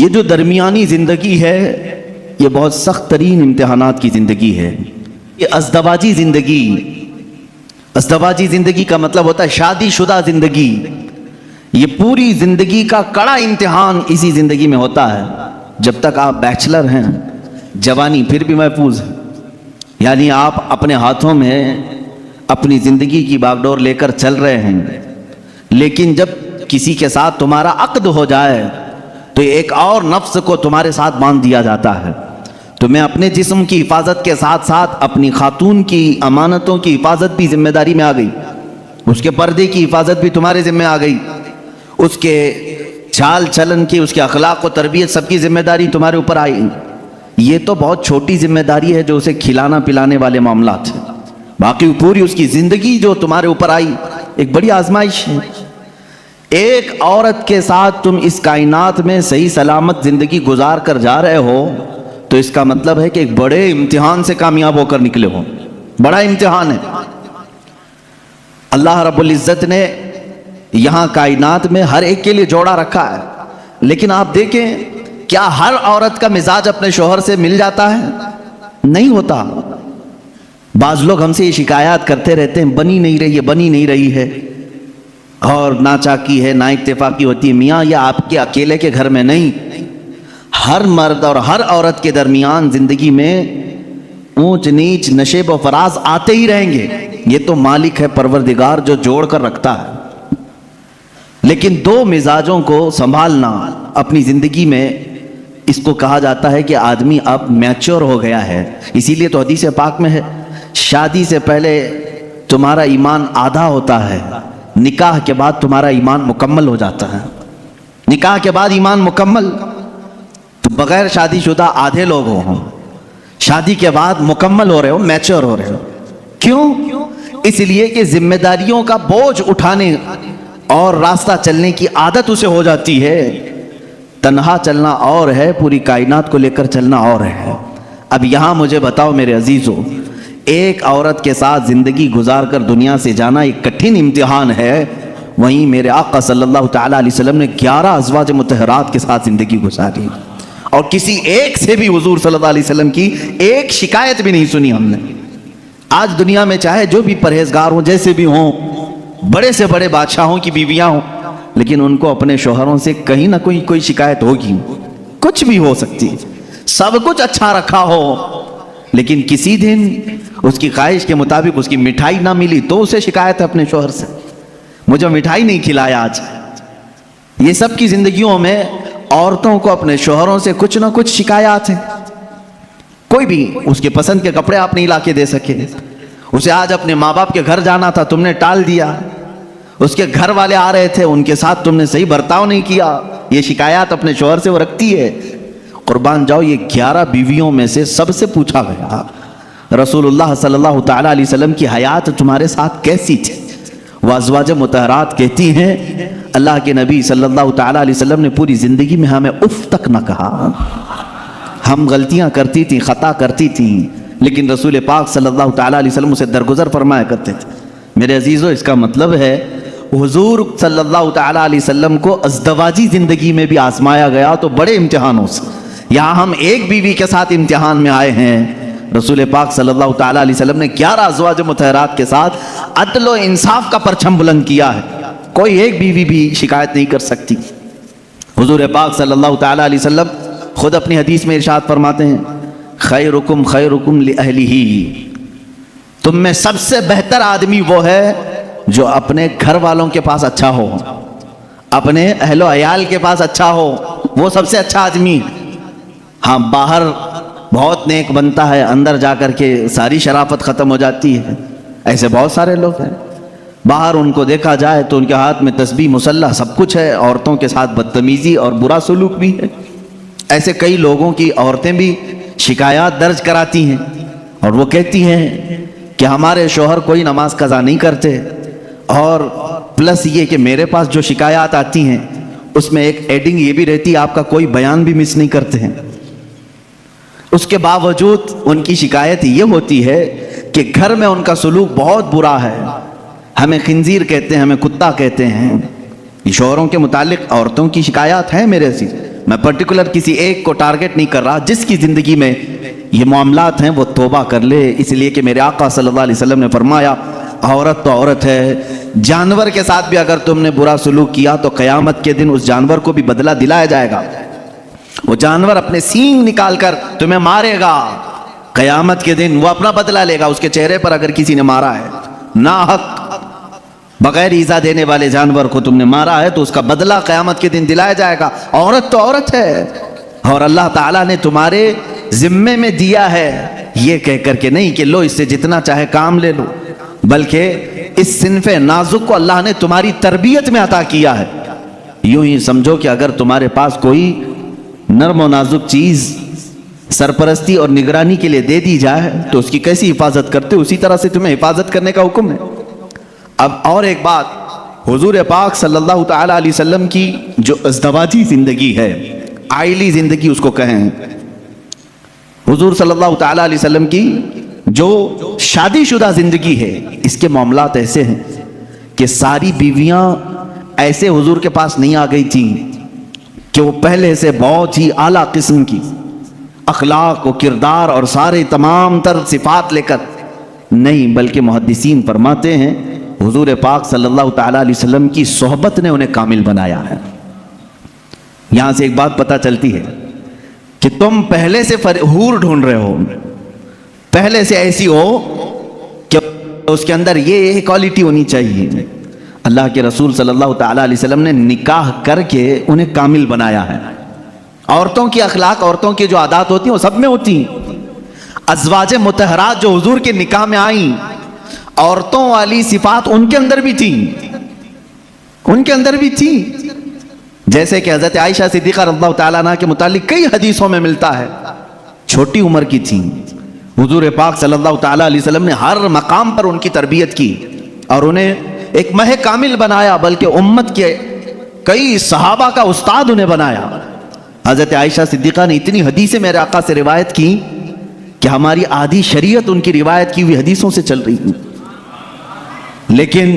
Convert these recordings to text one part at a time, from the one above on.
یہ جو درمیانی زندگی ہے یہ بہت سخت ترین امتحانات کی زندگی ہے. یہ ازدواجی زندگی کا مطلب ہوتا ہے شادی شدہ زندگی. یہ پوری زندگی کا کڑا امتحان اسی زندگی میں ہوتا ہے. جب تک آپ بیچلر ہیں جوانی پھر بھی محفوظ ہے، یعنی آپ اپنے ہاتھوں میں اپنی زندگی کی باغ ڈور لے کر چل رہے ہیں. لیکن جب کسی کے ساتھ تمہارا عقد ہو جائے تو ایک اور نفس کو تمہارے ساتھ باندھ دیا جاتا ہے. تو میں اپنے جسم کی حفاظت کے ساتھ ساتھ اپنی خاتون کی امانتوں کی حفاظت بھی ذمہ داری میں آ گئی. اس کے پردے کی حفاظت بھی تمہارے ذمہ آ گئی. اس کے چال چلن کی، اس کے اخلاق و تربیت سب کی ذمہ داری تمہارے اوپر آئی. یہ تو بہت چھوٹی ذمہ داری ہے جو اسے کھلانا پلانے والے معاملات ہیں. باقی پوری اس کی زندگی جو تمہارے اوپر آئی ایک بڑی آزمائش ہے. ایک عورت کے ساتھ تم اس کائنات میں صحیح سلامت زندگی گزار کر جا رہے ہو تو اس کا مطلب ہے کہ ایک بڑے امتحان سے کامیاب ہو کر نکلے ہو. بڑا امتحان ہے. اللہ رب العزت نے یہاں کائنات میں ہر ایک کے لیے جوڑا رکھا ہے، لیکن آپ دیکھیں کیا ہر عورت کا مزاج اپنے شوہر سے مل جاتا ہے؟ نہیں ہوتا. بعض لوگ ہم سے یہ شکایات کرتے رہتے ہیں بنی نہیں رہی ہے اور ناچاکی ہے، نا اتفاقی ہوتی ہے. میاں یہ آپ کے اکیلے کے گھر میں نہیں، ہر مرد اور ہر عورت کے درمیان زندگی میں اونچ نیچ نشیب و فراز آتے ہی رہیں گے. یہ تو مالک ہے پروردگار جو جوڑ کر رکھتا ہے. لیکن دو مزاجوں کو سنبھالنا اپنی زندگی میں، اس کو کہا جاتا ہے کہ آدمی اب میچور ہو گیا ہے. اسی لیے تو حدیث پاک میں ہے شادی سے پہلے تمہارا ایمان آدھا ہوتا ہے، نکاح کے بعد تمہارا ایمان مکمل ہو جاتا ہے. نکاح کے بعد ایمان مکمل. تو بغیر شادی شدہ آدھے لوگ ہوں، شادی کے بعد مکمل ہو رہے ہو، میچور ہو رہے ہو. کیوں؟ اس لیے کہ ذمہ داریوں کا بوجھ اٹھانے اور راستہ چلنے کی عادت اسے ہو جاتی ہے. تنہا چلنا اور ہے، پوری کائنات کو لے کر چلنا اور ہے. اب یہاں مجھے بتاؤ میرے عزیزو، ایک عورت کے ساتھ زندگی گزار کر دنیا سے جانا ایک کٹھن امتحان ہے. وہیں میرے آقا صلی اللہ تعالیٰ علیہ وسلم نے 11 ازواج مطہرات کے ساتھ زندگی گزاری اور کسی ایک سے بھی حضور صلی اللہ علیہ وسلم کی ایک شکایت بھی نہیں سنی ہم نے. آج دنیا میں چاہے جو بھی پرہیزگار ہوں، جیسے بھی ہوں، بڑے سے بڑے بادشاہوں کی بیویاں ہوں، لیکن ان کو اپنے شوہروں سے کہیں نہ کوئی شکایت ہوگی. کچھ بھی ہو سکتی، سب کچھ اچھا رکھا ہو، لیکن کسی دن اس کی خواہش کے مطابق اس کی مٹھائی نہ ملی تو اسے شکایت ہے اپنے شوہر سے، مجھے مٹھائی نہیں کھلایا آج. یہ سب کی زندگیوں میں عورتوں کو اپنے شوہروں سے کچھ نہ کچھ شکایات ہیں. کوئی بھی اس کے پسند کے کپڑے آپ نہیں لا کے دے سکے. اسے آج اپنے ماں باپ کے گھر جانا تھا، تم نے ٹال دیا. اس کے گھر والے آ رہے تھے، ان کے ساتھ تم نے صحیح برتاؤ نہیں کیا. یہ شکایات اپنے شوہر سے وہ رکھتی ہے. قربان جاؤ، یہ 11 بیویوں میں سے سب سے پوچھا گیا رسول اللہ صلی اللہ تعالیٰ علیہ وسلم کی حیات تمہارے ساتھ کیسی تھی؟ وہ ازواج مطہرات کہتی ہیں اللہ کے نبی صلی اللہ تعالیٰ علیہ وسلم نے پوری زندگی میں ہمیں اف تک نہ کہا. ہم غلطیاں کرتی تھیں، خطا کرتی تھیں، لیکن رسول پاک صلی اللہ تعالیٰ علیہ وسلم اسے درگزر فرمایا کرتے تھے. میرے عزیزو، اس کا مطلب ہے حضور صلی اللہ تعالیٰ علیہ وسلم کو ازدواجی زندگی میں بھی آزمایا گیا تو بڑے امتحانوں سے. یہاں ہم ایک بیوی کے ساتھ امتحان میں آئے ہیں. رسول پاک صلی اللہ تعالیٰ علیہ وسلم نے 11 ازواج مطہرات کے ساتھ عدل و انصاف کا پرچم بلند کیا ہے. کوئی ایک بیوی بھی شکایت نہیں کر سکتی. حضور پاک صلی اللہ تعالیٰ علیہ وسلم خود اپنی حدیث میں ارشاد فرماتے ہیں خیرکم خیرکم لأہلہ، تم میں سب سے بہتر آدمی وہ ہے جو اپنے گھر والوں کے پاس اچھا ہو، اپنے اہل و عیال کے پاس اچھا ہو، وہ سب سے اچھا آدمی. ہاں، باہر بہت نیک بنتا ہے، اندر جا کر کے ساری شرافت ختم ہو جاتی ہے. ایسے بہت سارے لوگ ہیں، باہر ان کو دیکھا جائے تو ان کے ہاتھ میں تسبیح مسلح سب کچھ ہے، عورتوں کے ساتھ بدتمیزی اور برا سلوک بھی ہے. ایسے کئی لوگوں کی عورتیں بھی شکایات درج کراتی ہیں اور وہ کہتی ہیں کہ ہمارے شوہر کوئی نماز قضا نہیں کرتے، اور پلس یہ کہ میرے پاس جو شکایات آتی ہیں اس میں ایک ایڈنگ یہ بھی رہتی ہے آپ کا کوئی بیان بھی مس نہیں کرتے ہیں. اس کے باوجود ان کی شکایت یہ ہوتی ہے کہ گھر میں ان کا سلوک بہت برا ہے، ہمیں خنزیر کہتے ہیں، ہمیں کتا کہتے ہیں. شوہروں کے متعلق عورتوں کی شکایات ہیں میرے عزیز. میں پرٹیکولر کسی ایک کو ٹارگٹ نہیں کر رہا، جس کی زندگی میں یہ معاملات ہیں وہ توبہ کر لے، اس لیے کہ میرے آقا صلی اللہ علیہ وسلم نے فرمایا عورت تو عورت ہے، جانور کے ساتھ بھی اگر تم نے برا سلوک کیا تو قیامت کے دن اس جانور کو بھی بدلہ دلایا جائے گا، وہ جانور اپنے سینگ نکال کر تمہیں مارے گا، قیامت کے دن وہ اپنا بدلہ لے گا، اس کے چہرے پر اگر کسی نے مارا ہے ناحق بغیر ایذا دینے والے جانور کو تم نے مارا ہے تو اس کا بدلہ قیامت کے دن دلایا جائے گا۔ عورت تو عورت ہے، اور اللہ تعالیٰ نے تمہارے ذمے میں دیا ہے یہ کہہ کر کے نہیں کہ لو اس سے جتنا چاہے کام لے لو، بلکہ اس صنف نازک کو اللہ نے تمہاری تربیت میں عطا کیا ہے۔ یوں ہی سمجھو کہ اگر تمہارے پاس کوئی نرم و نازک چیز سرپرستی اور نگرانی کے لیے دے دی جائے تو اس کی کیسی حفاظت کرتے، اسی طرح سے تمہیں حفاظت کرنے کا حکم ہے۔ اب اور ایک بات، حضور پاک صلی اللہ تعالی علیہ وسلم کی جو ازدواجی زندگی ہے، عائلی زندگی اس کو کہیں، حضور صلی اللہ تعالی علیہ وسلم کی جو شادی شدہ زندگی ہے، اس کے معاملات ایسے ہیں کہ ساری بیویاں ایسے حضور کے پاس نہیں آ گئی تھیں کہ وہ پہلے سے بہت ہی اعلیٰ قسم کی اخلاق و کردار اور سارے تمام تر صفات لے کر نہیں، بلکہ محدثین فرماتے ہیں حضور پاک صلی اللہ تعالیٰ علیہ وسلم کی صحبت نے انہیں کامل بنایا ہے۔ یہاں سے ایک بات پتہ چلتی ہے کہ تم پہلے سے حور ڈھونڈ رہے ہو، پہلے سے ایسی ہو کہ اس کے اندر یہ کوالٹی ہونی چاہیے، اللہ کے رسول صلی اللہ تعالیٰ علیہ وسلم نے نکاح کر کے انہیں کامل بنایا ہے۔ عورتوں کی اخلاق، عورتوں کی جو عادات ہوتی ہیں وہ سب میں ہوتی ہیں۔ ازواج مطہرات جو حضور کے نکاح میں آئیں، عورتوں والی صفات ان کے اندر بھی تھیں، ان کے اندر بھی تھیں، جیسے کہ حضرت عائشہ صدیقہ رضی اللہ تعالیٰ عنہ کے متعلق کئی حدیثوں میں ملتا ہے، چھوٹی عمر کی تھیں، حضور پاک صلی اللہ تعالیٰ علیہ وسلم نے ہر مقام پر ان کی تربیت کی اور انہیں ایک مہ کامل بنایا، بلکہ امت کے کئی صحابہ کا استاد انہیں بنایا۔ حضرت عائشہ صدیقہ نے اتنی حدیثیں میرے آقا سے روایت کی کہ ہماری آدھی شریعت ان کی روایت کی ہوئی حدیثوں سے چل رہی تھی، لیکن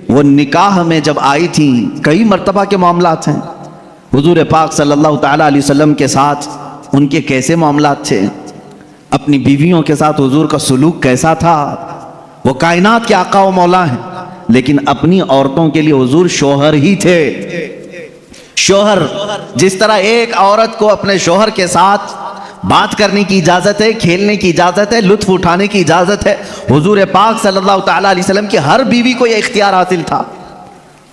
وہ نکاح میں جب آئی تھیں کئی مرتبہ کے معاملات ہیں، حضور پاک صلی اللہ تعالیٰ علیہ وسلم کے ساتھ ان کے کیسے معاملات تھے، اپنی بیویوں کے ساتھ حضور کا سلوک کیسا تھا۔ وہ کائنات کے آقا و مولا ہیں، لیکن اپنی عورتوں کے لیے حضور شوہر ہی تھے۔ شوہر، جس طرح ایک عورت کو اپنے شوہر کے ساتھ بات کرنے کی اجازت ہے، کھیلنے کی اجازت ہے، لطف اٹھانے کی اجازت ہے، حضور پاک صلی اللہ تعالیٰ علیہ وسلم کی ہر بیوی کو یہ اختیار حاصل تھا۔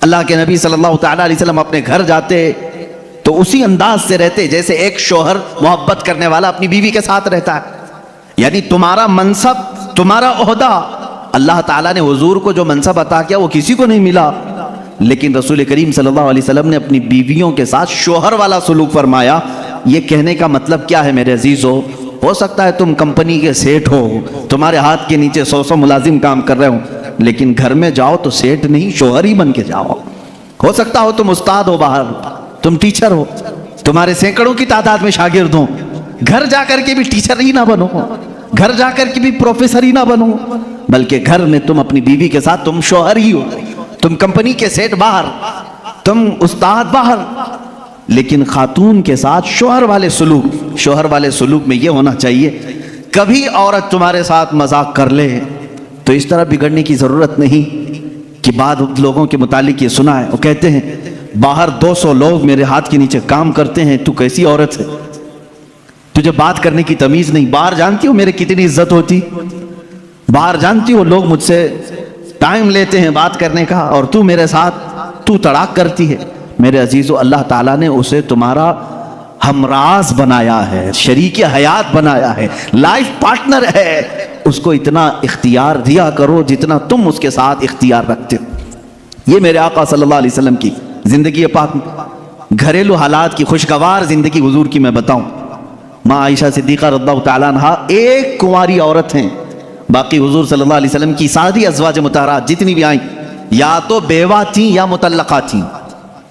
اللہ کے نبی صلی اللہ تعالیٰ علیہ وسلم اپنے گھر جاتے تو اسی انداز سے رہتے جیسے ایک شوہر محبت کرنے والا اپنی بیوی کے ساتھ رہتا ہے۔ یعنی تمہارا منصب، تمہارا عہدہ، اللہ تعالیٰ نے حضور کو جو منصب عطا کیا وہ کسی کو نہیں ملا، لیکن رسول کریم صلی اللہ علیہ وسلم نے اپنی بیویوں کے ساتھ شوہر والا سلوک فرمایا۔ یہ کہنے کا مطلب کیا ہے میرے عزیزو؟ ہو سکتا ہے تم کمپنی کے سیٹ ہو، تمہارے ہاتھ کے نیچے 100 ملازم کام کر رہے ہوں، لیکن گھر میں جاؤ تو سیٹ نہیں، شوہر ہی بن کے جاؤ۔ ہو سکتا ہو تم استاد ہو، باہر تم ٹیچر ہو، تمہارے سینکڑوں کی تعداد میں شاگرد ہوں، گھر جا کر کے بھی ٹیچر ہی نہ بنو، گھر جا کر کے بھی پروفیسر ہی نہ بنو، بلکہ گھر میں تم اپنی بیوی کے ساتھ تم شوہر ہی ہو۔ تم کمپنی کے سیٹ باہر، تم استاد باہر، لیکن خاتون کے ساتھ شوہر والے سلوک میں یہ ہونا چاہیے، کبھی عورت تمہارے ساتھ مذاق کر لے تو اس طرح بگڑنے کی ضرورت نہیں کہ بعض لوگوں کے متعلق یہ سنا ہے، وہ کہتے ہیں باہر 200 لوگ میرے ہاتھ کے نیچے کام کرتے ہیں، تو کیسی عورت ہے، تجھے بات کرنے کی تمیز نہیں، باہر جانتی ہو میرے کتنی عزت ہوتی، باہر جانتی ہو لوگ مجھ سے ٹائم لیتے ہیں بات کرنے کا، اور تو میرے ساتھ تو تڑاک کرتی ہے۔ میرے عزیزو، اللہ تعالیٰ نے اسے تمہارا ہمراز بنایا ہے، شریک حیات بنایا ہے، لائف پارٹنر ہے، اس کو اتنا اختیار دیا کرو جتنا تم اس کے ساتھ اختیار رکھتے ہو۔ یہ میرے آقا صلی اللہ علیہ وسلم کی زندگی پاک، گھریلو حالات کی خوشگوار زندگی حضور کی میں بتاؤں۔ ماں عائشہ صدیقہ رضی اللہ تعالیٰ عنہا ایک کنواری عورت ہیں، باقی حضور صلی اللہ علیہ وسلم کی ساری ازواج مطہرات جتنی بھی آئیں یا تو بیوہ تھیں یا مطلقہ تھیں۔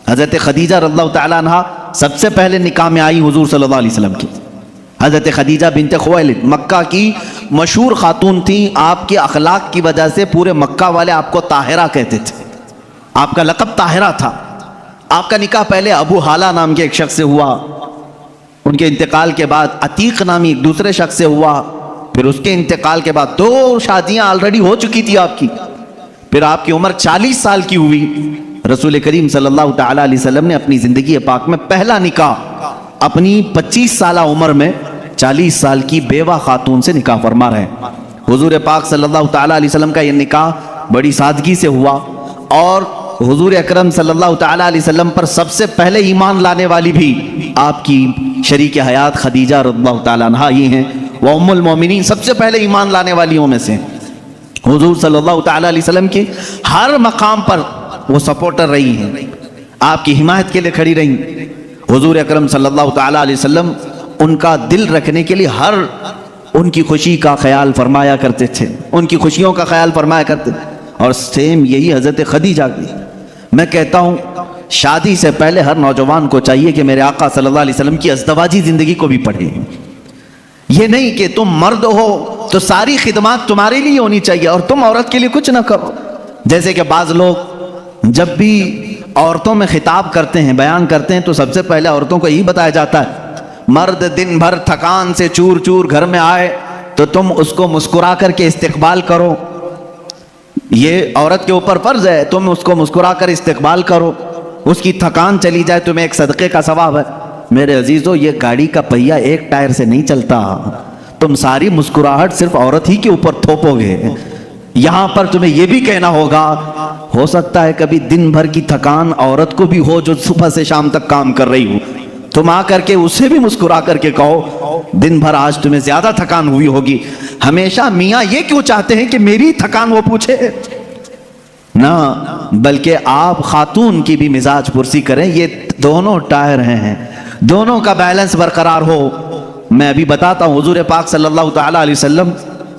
حضرت خدیجہ رضی اللہ تعالیٰ عنہ سب سے پہلے نکاح میں آئی حضور صلی اللہ علیہ وسلم کی۔ حضرت خدیجہ بنت خویلد مکہ کی مشہور خاتون تھیں، آپ کے اخلاق کی وجہ سے پورے مکہ والے آپ کو طاہرہ کہتے تھے، آپ کا لقب طاہرہ تھا۔ آپ کا نکاح پہلے ابو حالہ نام کے ایک شخص سے ہوا، ان کے انتقال کے بعد عتیق نامی ایک دوسرے شخص سے ہوا، پھر اس کے انتقال کے بعد 2 شادیاں آلریڈی ہو چکی تھی آپ کی، پھر آپ کی عمر 40 سال کی ہوئی۔ رسول کریم صلی اللہ تعالی علیہ وسلم نے اپنی زندگی پاک میں پہلا نکاح اپنی 25 سالہ عمر میں 40 سال کی بیوہ خاتون سے نکاح فرما رہے ہیں۔ حضور پاک صلی اللہ تعالی علیہ وسلم کا یہ نکاح بڑی سادگی سے ہوا، اور حضور اکرم صلی اللہ تعالی علیہ وسلم پر سب سے پہلے ایمان لانے والی بھی آپ کی شریک حیات خدیجہ رضی اللہ تعالی عنہا ہی ہیں، وہ ام المومنین سب سے پہلے ایمان لانے والیوں میں سے۔ حضور صلی اللہ تعالی علیہ وسلم کے ہر مقام پر وہ سپورٹر رہی ہیں، آپ کی حمایت کے لیے کھڑی رہی۔ حضور اکرم صلی اللہ تعالی علیہ وسلم ان کا دل رکھنے کے لیے ہر ان کی خوشی کا خیال فرمایا کرتے تھے، ان کی خوشیوں کا خیال فرمایا کرتے تھے، اور سیم یہی حضرت خدیجہ کی۔ میں کہتا ہوں شادی سے پہلے ہر نوجوان کو چاہیے کہ میرے آقا صلی اللہ علیہ وسلم کی ازدواجی زندگی کو بھی پڑھے۔ یہ نہیں کہ تم مرد ہو تو ساری خدمات تمہارے لیے ہونی چاہیے اور تم عورت کے لیے کچھ نہ کرو۔ جیسے کہ بعض لوگ جب بھی عورتوں میں خطاب کرتے ہیں، بیان کرتے ہیں، تو سب سے پہلے عورتوں کو یہی بتایا جاتا ہے مرد دن بھر تھکان سے چور چور گھر میں آئے تو تم اس کو مسکرا کر کے استقبال کرو، یہ عورت کے اوپر فرض ہے، تم اس کو مسکرا کر استقبال کرو، اس کی تھکان چلی جائے تمہیں ایک صدقے کا ثواب ہے۔ میرے عزیزو، یہ گاڑی کا پہیہ ایک ٹائر سے نہیں چلتا، تم ساری مسکراہٹ صرف عورت ہی کے اوپر تھوپو گے۔ یہاں پر تمہیں یہ بھی کہنا ہوگا، ہو سکتا ہے کبھی دن بھر کی تھکان عورت کو بھی ہو جو صبح سے شام تک کام کر رہی ہو، تم آ کر کے اسے بھی مسکرا کر کے کہو دن بھر آج تمہیں زیادہ تھکان ہوئی ہوگی۔ ہمیشہ میاں یہ کیوں چاہتے ہیں کہ میری تھکان وہ پوچھے؟ نہ، بلکہ آپ خاتون کی بھی مزاج پرسی کریں، یہ دونوں ٹائر ہیں، دونوں کا بیلنس برقرار ہو۔ میں ابھی بتاتا ہوں، حضور پاک صلی اللہ تعالی علیہ وسلم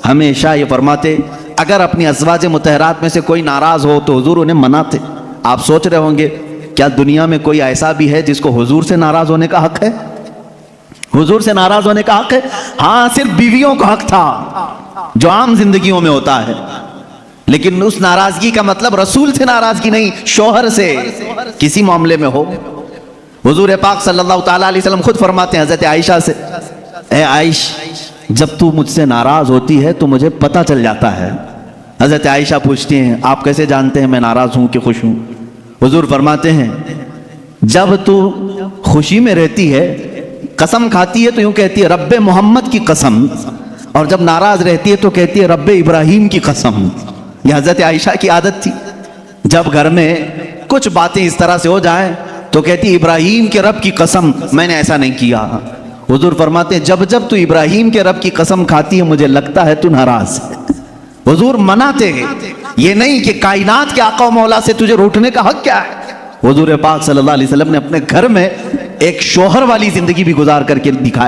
ہمیشہ یہ فرماتے اگر اپنی ازواج مطہرات میں سے کوئی ناراض ہو تو حضور انہیں مناتے۔ آپ سوچ رہے ہوں گے کیا دنیا میں کوئی ایسا بھی ہے جس کو حضور سے ناراض ہونے کا حق ہے؟ حضور سے ناراض ہونے کا حق ہے؟ ہاں، صرف بیویوں کا حق تھا جو عام زندگیوں میں ہوتا ہے، لیکن اس ناراضگی کا مطلب رسول سے ناراضگی نہیں، شوہر سے کسی معاملے میں ہو۔ حضور پاک صلی اللہ تعالیٰ علیہ وسلم خود فرماتے ہیں حضرت عائشہ سے، اے عائش، جب تو مجھ سے ناراض ہوتی ہے تو مجھے پتہ چل جاتا ہے۔ حضرت عائشہ پوچھتی ہیں آپ کیسے جانتے ہیں میں ناراض ہوں کہ خوش ہوں؟ حضور فرماتے ہیں جب تو خوشی میں رہتی ہے قسم کھاتی ہے تو یوں کہتی ہے رب محمد کی قسم، اور جب ناراض رہتی ہے تو کہتی ہے رب ابراہیم کی قسم۔ یہ حضرت عائشہ کی عادت تھی، جب گھر میں کچھ باتیں اس طرح سے ہو جائیں تو کہتی ابراہیم کے رب کی قسم میں نے ایسا نہیں کیا۔ حضور فرماتے ہیں جب جب تو ابراہیم کے رب کی قسم کھاتی ہے مجھے لگتا ہے تو ناراض ہے۔ حضور مناتے ہیں، یہ نہیں کہ کائنات کے آقا و مولا سے تجھے روٹنے کا حق کیا ہے۔ حضور پاک صلی اللہ علیہ وسلم نے اپنے گھر میں ایک شوہر والی زندگی بھی گزار کر کے دکھایا۔